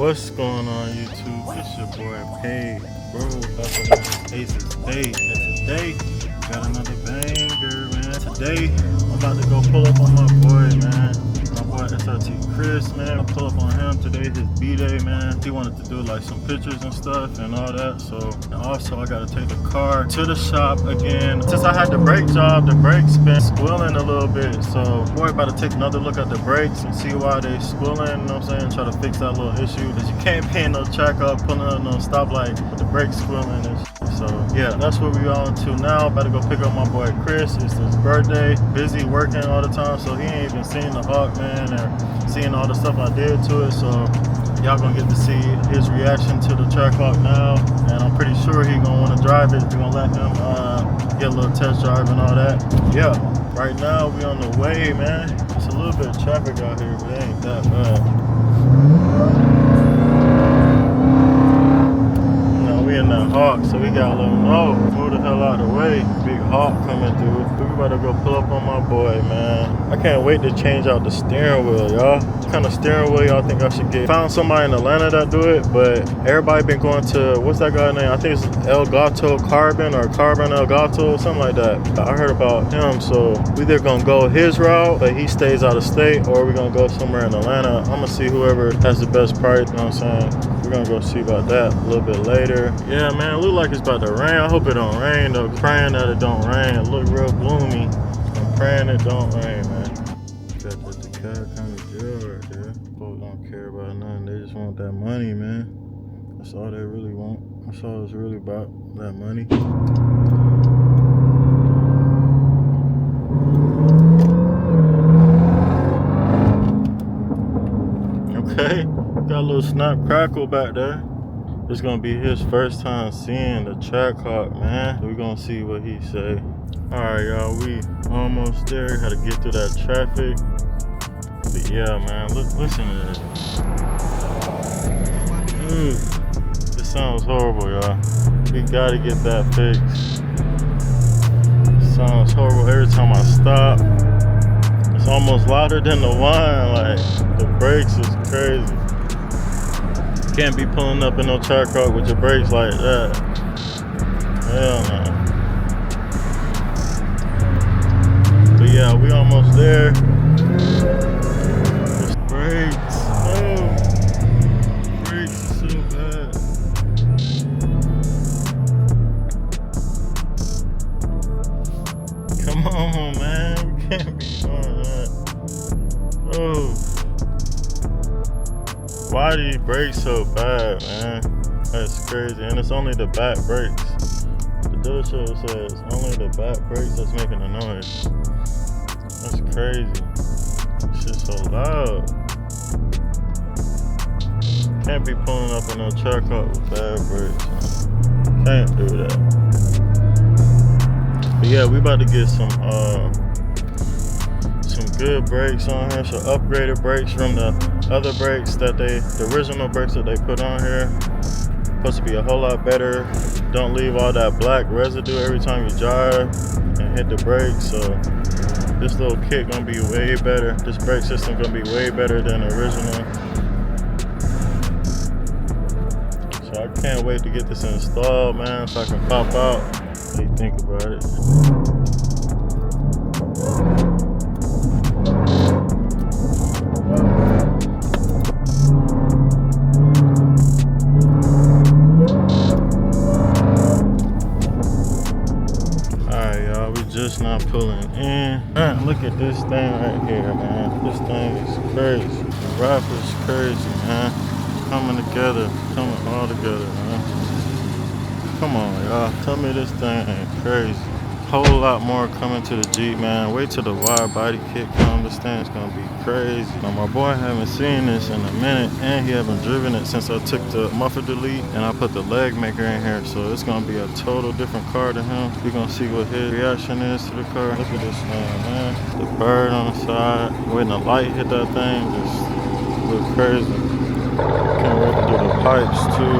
What's going on, YouTube? It's your boy Paid, bro. That's what Aces Paid. And today, got another banger, man. Today, I'm about to go pull up on my boy, man. My boy SRT Chris, man. I pull up on him today, his B-Day, man. He wanted to do like some pictures and stuff and all that. So, and also I gotta take the car to the shop again. Since I had the brake job, the brakes been squealing a little bit. So, boy, about to take another look at the brakes and see why they squealing, you know what I'm saying? Try to fix that little issue. Cause you can't pay no Trackhawk pulling up no stoplight with the brakes squealing and shit. So yeah, that's what we on to now. About to go pick up my boy Chris. It's his birthday. Busy working all the time, so he ain't even seen the Hawk, man, or seeing all the stuff I did to it. So y'all gonna get to see his reaction to the Trackhawk now, and I'm pretty sure he gonna want to drive it. We're gonna let him get a little test drive and all that. Yeah, right now we on the way, man. It's a little bit of traffic out here, but it ain't that bad. We in that Hawk, so we gotta let him know. Move the hell out of the way. Big Hawk coming through. We about to go pull up on my boy, man. I can't wait to change out the steering wheel, y'all. What kind of steering wheel y'all think I should get? Found somebody in Atlanta that do it, but everybody been going to, what's that guy's name? I think it's El Gato Carbon or Carbon El Gato, something like that. I heard about him, so we either gonna go his route, but he stays out of state, or we gonna go somewhere in Atlanta. I'm gonna see whoever has the best price, you know what I'm saying? We're gonna go see about that a little bit later. Yeah, man, it look like it's about to rain. I hope it don't rain though. Praying that it don't rain. It look real gloomy. I'm praying it don't rain, man. Got the DeKalb County Jail right there. Folks don't care about nothing. They just want that money, man. That's all they really want. That's all it's really about, that money. Okay, got a little snap crackle back there. It's gonna be his first time seeing the Trackhawk, man. We're gonna see what he say. Alright, y'all, we almost there. Had to get through that traffic. But yeah, man, listen to this. This sounds horrible, y'all. We gotta get that fixed. It sounds horrible every time I stop. It's almost louder than the wine. Like, the brakes is crazy. Can't be pulling up in no Trackhawk with your brakes like that. Hell no. But yeah, we almost there. This brakes, oh, brakes is so bad. Come on, man, we can't be doing that. Oh. Why are these brakes so bad, man? That's crazy. And it's only the back brakes. The dealership says only the back brakes that's making the noise. That's crazy. This shit's so loud. Can't be pulling up in no Trackhawk with bad brakes. Can't do that. But yeah, we about to get some good brakes on here, so upgraded brakes from the other brakes that the original brakes that they put on here. Supposed to be a whole lot better. Don't leave all that black residue every time you drive and hit the brakes. So this little kit gonna be way better. This brake system gonna be way better than the original. So I can't wait to get this installed, man, so I can pop out. What do you think about it? Just not pulling in. Man, look at this thing right here, man. This thing is crazy. The wrap is crazy, man. Coming together, coming all together, man. Come on, y'all. Tell me this thing ain't crazy. Whole lot more coming to the Jeep, man. Wait till the wide body kit comes. This thing's gonna be crazy. Now my boy haven't seen this in a minute, and he haven't driven it since I took the muffler delete and I put the leg maker in here. So it's gonna be a total different car to him. We're gonna see what his reaction is to the car. Look at this thing, man. The bird on the side. When the light hit that thing, just look crazy. Can't wait to do the pipes too.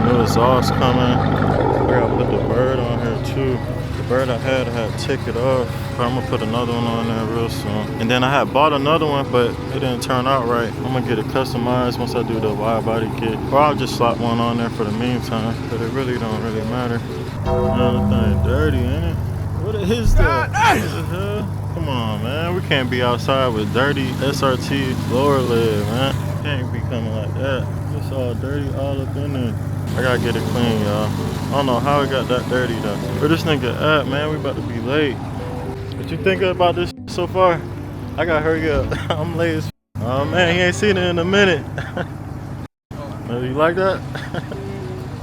New exhaust coming. I gotta put the bird on here too. The bird I had to take it off. But I'm gonna put another one on there real soon. And then I had bought another one, but it didn't turn out right. I'm gonna get it customized once I do the wide body kit. Or I'll just slap one on there for the meantime. But it really don't really matter. Man, the thing dirty, ain't it? What is that? What the hell? Come on, man. We can't be outside with dirty SRT lower lid, man. Can't be coming like that. It's all dirty all up in there. I gotta get it clean, y'all. I don't know how it got that dirty though. Where this nigga at, man? We about to be late. What you think about this so far? I gotta hurry up. I'm late as oh man, he ain't seen it in a minute. You like that?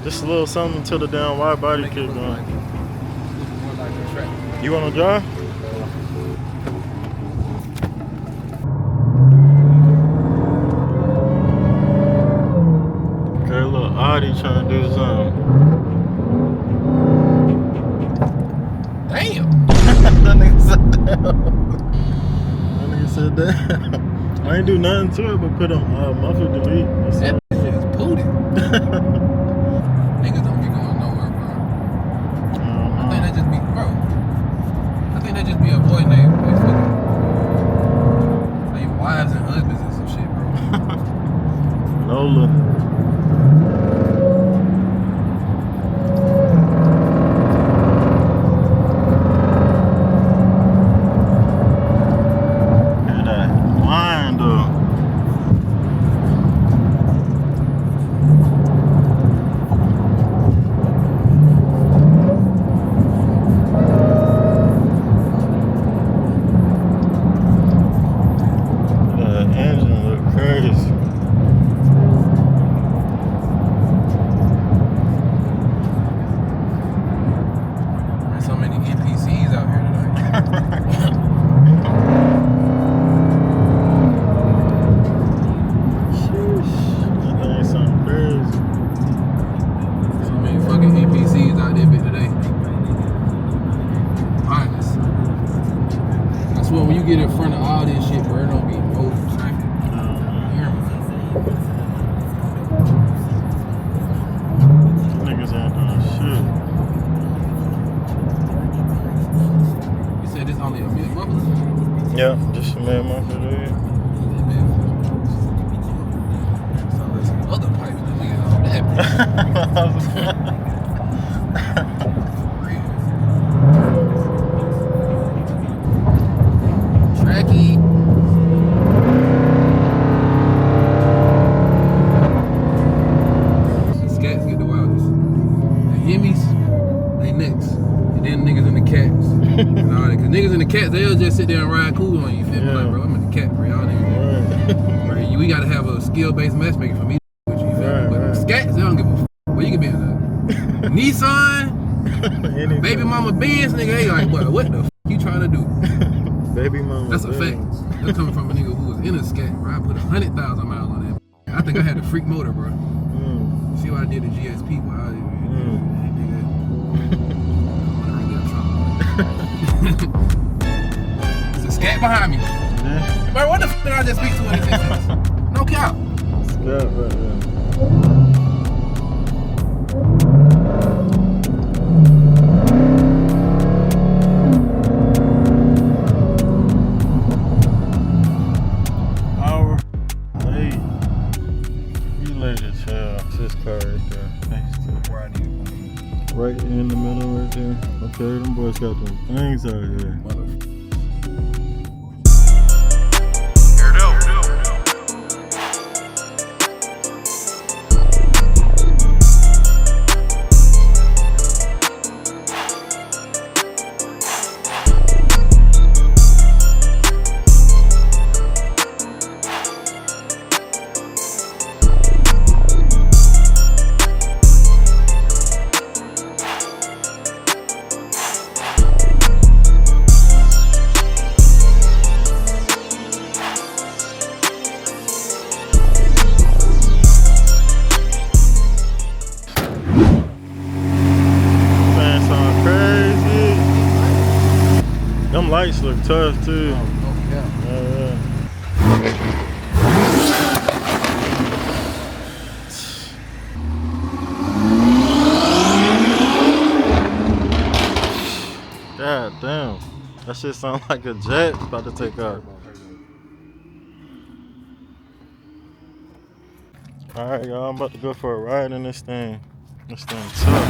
Just a little something till the damn wide body kit going. You wanna drive? Okay, little Audi trying to do something. Damn! That nigga said damn. That nigga said damn. I ain't do nothing to it but put on muffler delete. That shit is pooted. Niggas don't be going nowhere, bro. I think they just be, bro. I think they just be avoiding their wives and husbands and some shit, bro. Lola. So many NPCs out here tonight. Sheesh. That ain't something crazy. So many fucking NPCs out there today. Honest. I swear when you get in front of all this shit, bro, it don't be no traffic. Niggas ain't doing shit. This only a mid muffler? Yeah, just a mid muffler, dude. So there's some other pipes that we got on that. Tracky. Scats get the wildest. The Hemis, they next. And then niggas in the cats. And all that. Cause niggas in the cats, they'll just sit there and ride cool on you. Feel me? Like, bro, I'm in the cat, bro. Y'all niggas. Bro, we gotta have a skill-based matchmaking for me with you. Feel me? But scats, they don't give a f. Well, you can be in a Nissan, baby mama Benz, nigga. They like, what the f you trying to do? Baby mama. That's a fact. That's coming from a nigga who was in a scat, bro. I put 100,000 miles on that. I think I had a freak motor, bro. See what I did at GSP? Wow, There's a scat behind me. Yeah. Bro, what the f did I just speak to in this instance? No cap. Scat right there. Hour late. You late as hell. It's this car right there. Next to where I need it. Right in the middle right there. Okay, them boys got them things out here. Them lights look tough too. Oh, yeah. God damn. That shit sound like a jet about to take off. Alright, y'all, I'm about to go for a ride in this thing. This thing tough.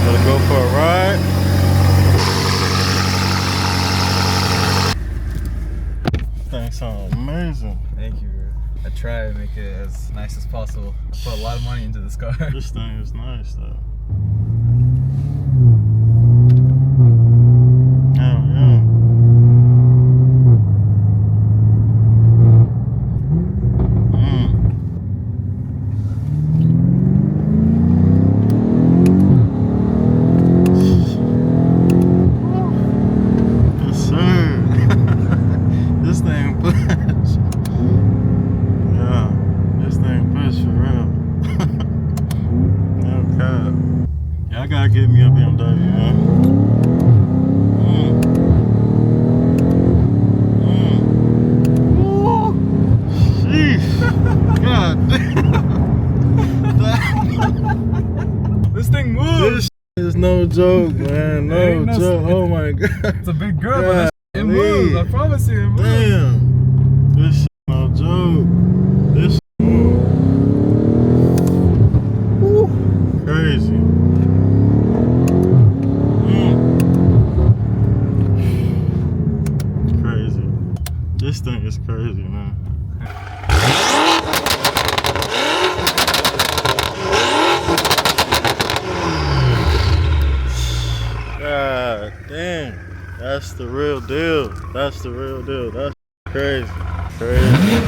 Gotta go for a ride. Thing sounds amazing. Thank you, bro. I try to make it as nice as possible. I put a lot of money into this car. This thing is nice though. Hell yeah. Yes, sir. This thing push. Yeah, this thing push for real. No cap. Y'all gotta give me a BMW, man. Woo. Sheesh. God damn. This thing moves. This is no joke, man. No joke. Oh my god. It's a big girl, but it moves. I promise you, it moves. Damn. This shit no joke. This shit move. Woo. Crazy. Crazy. This thing is crazy, man. God damn. That's the real deal. That's the real deal. That's crazy. Crazy.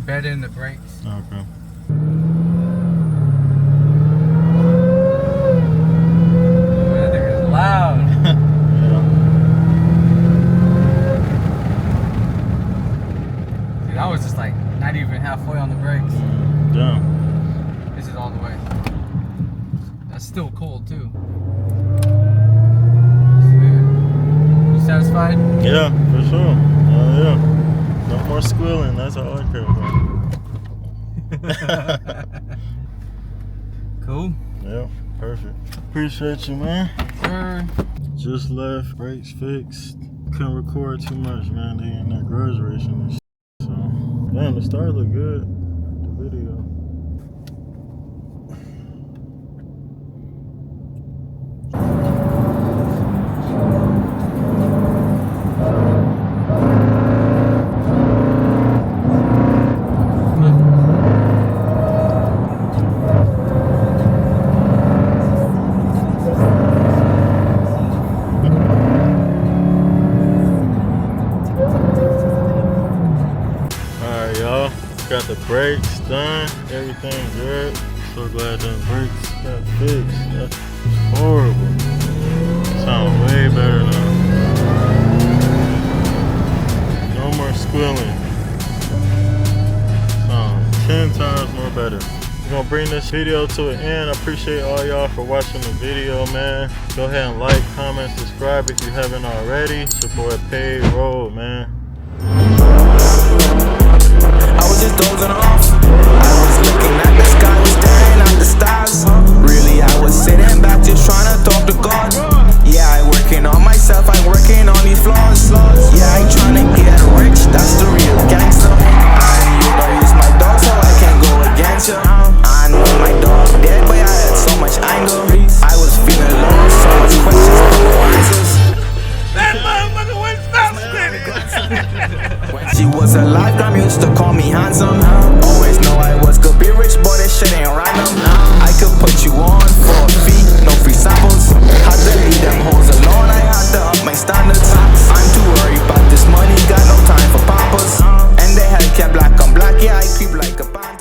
Bed in the brakes. Okay. That thing is loud. Yeah. Dude, I was just like not even halfway on the brakes. Damn. This is all the way. That's still cold too. Sweet. You satisfied? Yeah, for sure. Yeah. No more squealing. That's all I care about. Cool. Yeah, perfect. Appreciate you, man. Sure. Just left, brakes fixed. Couldn't record too much, man. They in that garage racing and shit. So, damn, the stars look good. The video. Got the brakes done, everything good. So glad the brakes got fixed. That's horrible. Sound way better now. No more squealing. Sound 10 times more better. We're gonna bring this video to an end. I appreciate all y'all for watching the video, man. Go ahead and like, comment, subscribe if you haven't already. It's your boy Paid Road, man. I was just dozing off. I was looking at the sky, staring at the stars. Really, I was sitting back just trying to talk to God. Yeah, I working on myself. myself, I'm working on these flaws. Yeah, I tryna get rich, that's the real gangster. And you don't use my dog, so I can't go against you. I know my dog dead, but I had so much anger. I was feeling lost, so much questions, no answers. That motherfucker went stop spinning. When she was alive, Gram used to call me handsome. Always know I was could be rich, but this shit ain't random. I could put you on for a fee, no free samples. Had to leave them hoes alone, I had to up my standards. I'm too worried about this money, got no time for pampers. And they Hellcat black on black, yeah, I creep like a panther.